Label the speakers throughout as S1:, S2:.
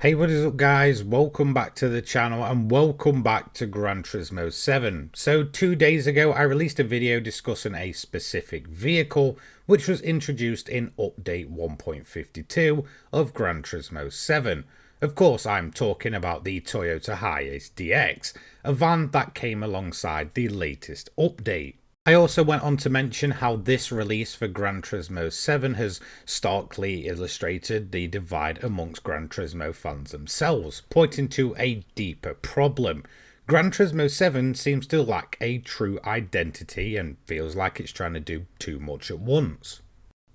S1: Hey, what is up guys? Welcome back to the channel and welcome back to Gran Turismo 7. So 2 days ago I released a video discussing a specific vehicle which was introduced in update 1.52 of Gran Turismo 7. Of course I'm talking about the Toyota Hiace DX, a van that came alongside the latest update. I also went on to mention how this release for Gran Turismo 7 has starkly illustrated the divide amongst Gran Turismo fans themselves, pointing to a deeper problem. Gran Turismo 7 seems to lack a true identity and feels like it's trying to do too much at once.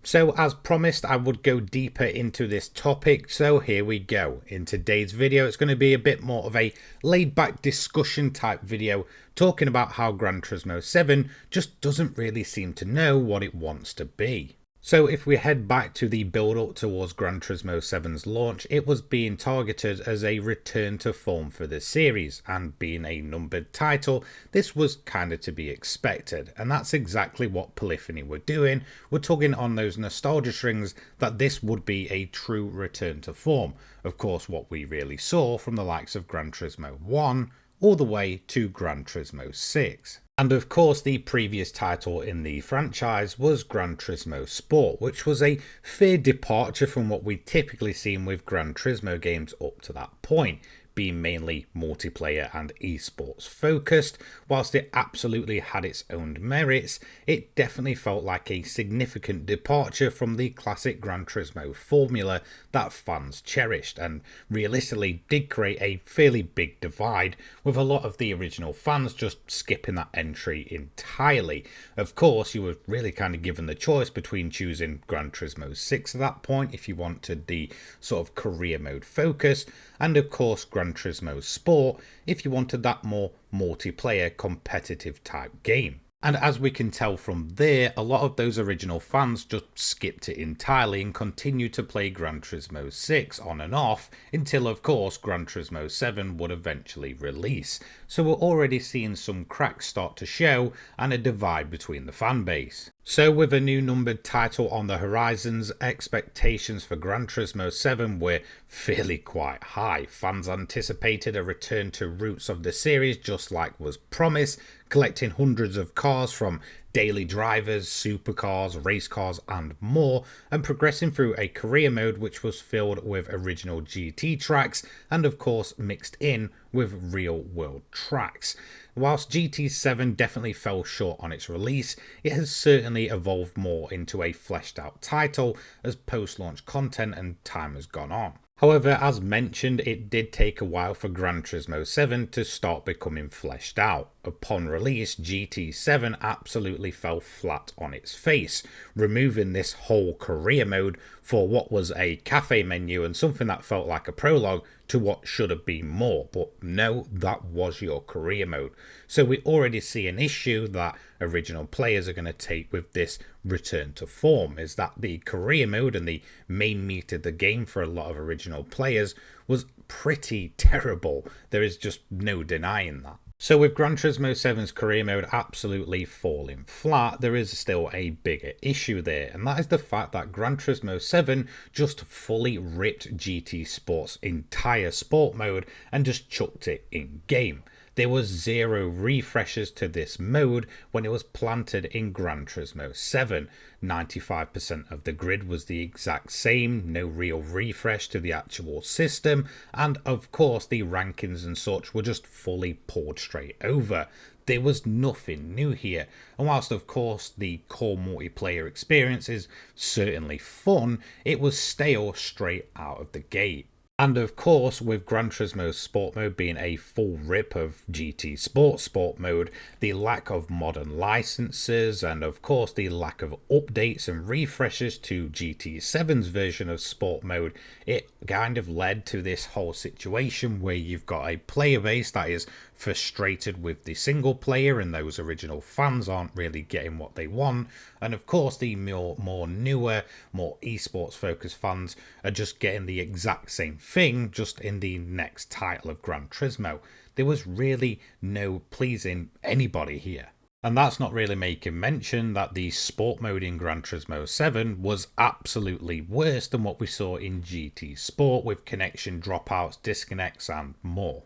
S1: So as promised, I would go deeper into this topic, so here we go. In today's video, it's going to be a bit more of a laid-back discussion type video, talking about how Gran Turismo 7 just doesn't really seem to know what it wants to be. So if we head back to the build-up towards Gran Turismo 7's launch, it was being targeted as a return to form for the series, and being a numbered title, this was kinda to be expected, and that's exactly what Polyphony were doing. We're tugging on those nostalgia strings that this would be a true return to form. Of course, what we really saw from the likes of Gran Turismo 1 all the way to Gran Turismo 6. And of course the previous title in the franchise was Gran Turismo Sport, which was a fair departure from what we typically seen with Gran Turismo games up to that point, being mainly multiplayer and esports focused. Whilst it absolutely had its own merits, it definitely felt like a significant departure from the classic Gran Turismo formula that fans cherished, and realistically did create a fairly big divide, with a lot of the original fans just skipping that entry entirely. Of course, you were really kind of given the choice between choosing Gran Turismo 6 at that point if you wanted the sort of career mode focus, and of course Gran Turismo Sport if you wanted that more multiplayer competitive type game. And as we can tell from there, a lot of those original fans just skipped it entirely and continued to play Gran Turismo 6 on and off until of course Gran Turismo 7 would eventually release. So we're already seeing some cracks start to show and a divide between the fan base. So with a new numbered title on the horizons, expectations for Gran Turismo 7 were fairly quite high. Fans anticipated a return to roots of the series just like was promised, collecting hundreds of cars from daily drivers, supercars, race cars and more, and progressing through a career mode which was filled with original GT tracks and of course mixed in with real world tracks. Whilst GT7 definitely fell short on its release, it has certainly evolved more into a fleshed out title as post-launch content and time has gone on. However, as mentioned, it did take a while for Gran Turismo 7 to start becoming fleshed out. Upon release, GT7 absolutely fell flat on its face, removing this whole career mode for what was a cafe menu and something that felt like a prologue to what should have been more. But no, that was your career mode. So we already see an issue that original players are going to take with this return to form, is that the career mode and the main meat of the game for a lot of original players was pretty terrible. There is just no denying that. So with Gran Turismo 7's career mode absolutely falling flat, there is still a bigger issue there, and that is the fact that Gran Turismo 7 just fully ripped GT Sport's entire sport mode and just chucked it in game. There was zero refreshes to this mode when it was planted in Gran Turismo 7. 95% of the grid was the exact same, no real refresh to the actual system, and of course the rankings and such were just fully poured straight over. There was nothing new here, and whilst of course the core multiplayer experience is certainly fun, it was stale straight out of the gate. And of course, with Gran Turismo Sport Mode being a full rip of GT Sport Mode, the lack of modern licenses and of course the lack of updates and refreshes to GT7's version of Sport Mode, it kind of led to this whole situation where you've got a player base that is frustrated with the single player and those original fans aren't really getting what they want, and of course the more newer, more esports focused fans are just getting the exact same thing, just in the next title of Gran Turismo. There was really no pleasing anybody here. And that's not really making mention that the sport mode in Gran Turismo 7 was absolutely worse than what we saw in GT Sport, with connection dropouts, disconnects and more.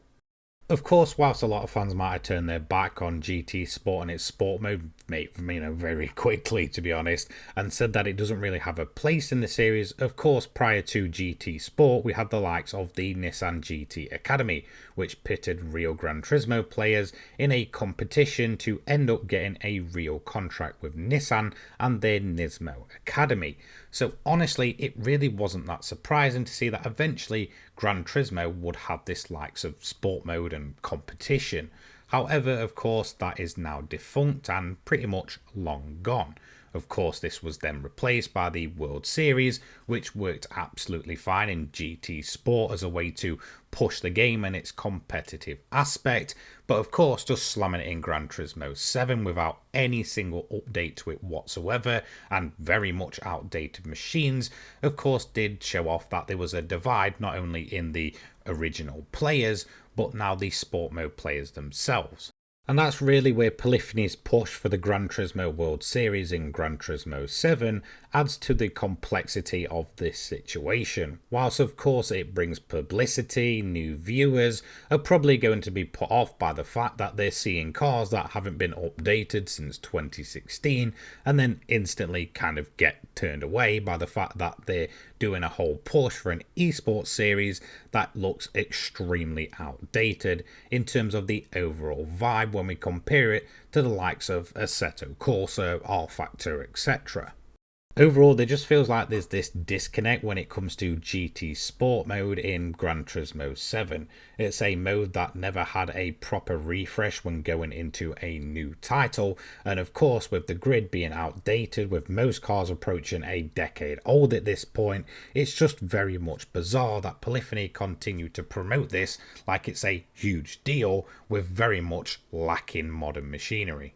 S1: Of course, whilst a lot of fans might have turned their back on GT Sport and its sport mode, very quickly, to be honest, and said that it doesn't really have a place in the series, of course, prior to GT Sport, we had the likes of the Nissan GT Academy, which pitted real Gran Turismo players in a competition to end up getting a real contract with Nissan and their Nismo Academy. So honestly, it really wasn't that surprising to see that eventually Gran Turismo would have this likes of sport mode and competition. However, of course, that is now defunct and pretty much long gone. Of course, this was then replaced by the World Series, which worked absolutely fine in GT Sport as a way to push the game and its competitive aspect, but of course just slamming it in Gran Turismo 7 without any single update to it whatsoever, and very much outdated machines, of course did show off that there was a divide not only in the original players, but now the sport mode players themselves. And that's really where Polyphony's push for the Gran Turismo World Series in Gran Turismo 7 adds to the complexity of this situation. Whilst of course it brings publicity, new viewers are probably going to be put off by the fact that they're seeing cars that haven't been updated since 2016 and then instantly kind of get turned away by the fact that they're doing a whole push for an esports series that looks extremely outdated in terms of the overall vibe when we compare it to the likes of Assetto Corsa, R-Factor, etc. Overall, there just feels like there's this disconnect when it comes to GT Sport mode in Gran Turismo 7. It's a mode that never had a proper refresh when going into a new title, and of course with the grid being outdated, with most cars approaching a decade old at this point, it's just very much bizarre that Polyphony continue to promote this like it's a huge deal with very much lacking modern machinery.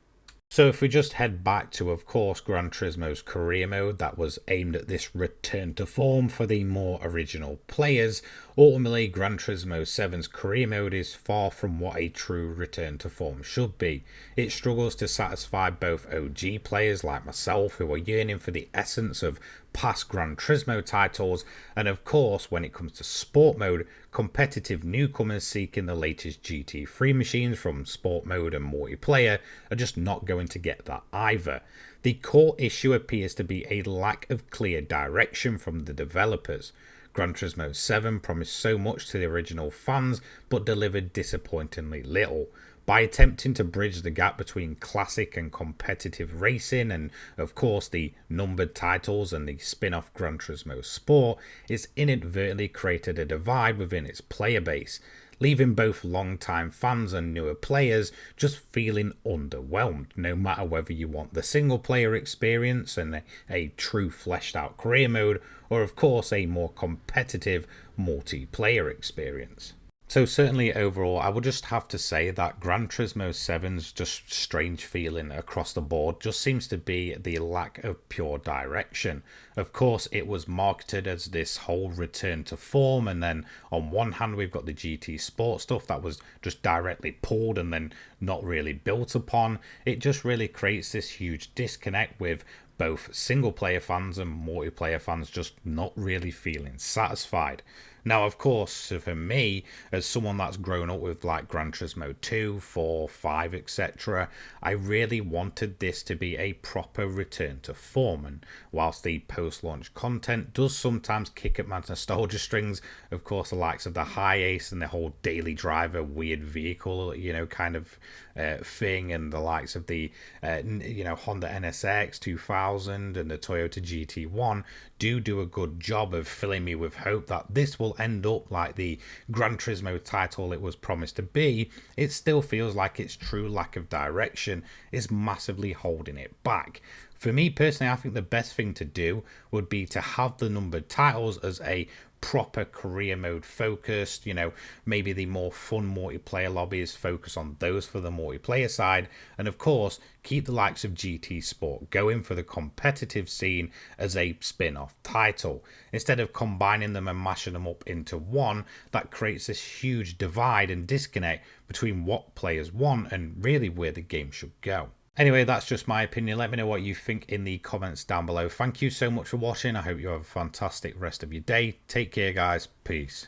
S1: So if we just head back to, of course, Gran Turismo's career mode that was aimed at this return to form for the more original players, ultimately Gran Turismo 7's career mode is far from what a true return to form should be. It struggles to satisfy both OG players like myself who are yearning for the essence of past Gran Turismo titles, and of course when it comes to sport mode, competitive newcomers seeking the latest GT3 machines from sport mode and multiplayer are just not going to get that either. The core issue appears to be a lack of clear direction from the developers. Gran Turismo 7 promised so much to the original fans but delivered disappointingly little. By attempting to bridge the gap between classic and competitive racing and of course the numbered titles and the spin-off Gran Turismo Sport, it's inadvertently created a divide within its player base, leaving both long-time fans and newer players just feeling underwhelmed, no matter whether you want the single-player experience and a true fleshed-out career mode, or of course a more competitive multiplayer experience. So certainly overall, I would just have to say that Gran Turismo 7's just strange feeling across the board just seems to be the lack of pure direction. Of course, it was marketed as this whole return to form, and then on one hand we've got the GT Sport stuff that was just directly pulled and then not really built upon. It just really creates this huge disconnect with both single player fans and multiplayer fans just not really feeling satisfied. Now, of course, for me, as someone that's grown up with like Gran Turismo 2, 4, 5, etc., I really wanted this to be a proper return to form. And whilst the post-launch content does sometimes kick at my nostalgia strings, of course, the likes of the High Ace and the whole daily driver weird vehicle, kind of thing, and the likes of the, Honda NSX 2000 and the Toyota GT1 do a good job of filling me with hope that this will end up like the Gran Turismo title it was promised to be. It still feels like its true lack of direction is massively holding it back. For me personally, I think the best thing to do would be to have the numbered titles as a proper career mode focused, maybe the more fun multiplayer lobbies, focus on those for the multiplayer side, and of course keep the likes of GT Sport going for the competitive scene as a spin-off title, instead of combining them and mashing them up into one. That creates this huge divide and disconnect between what players want and really where the game should go. Anyway, that's just my opinion. Let me know what you think in the comments down below. Thank you so much for watching. I hope you have a fantastic rest of your day. Take care, guys. Peace.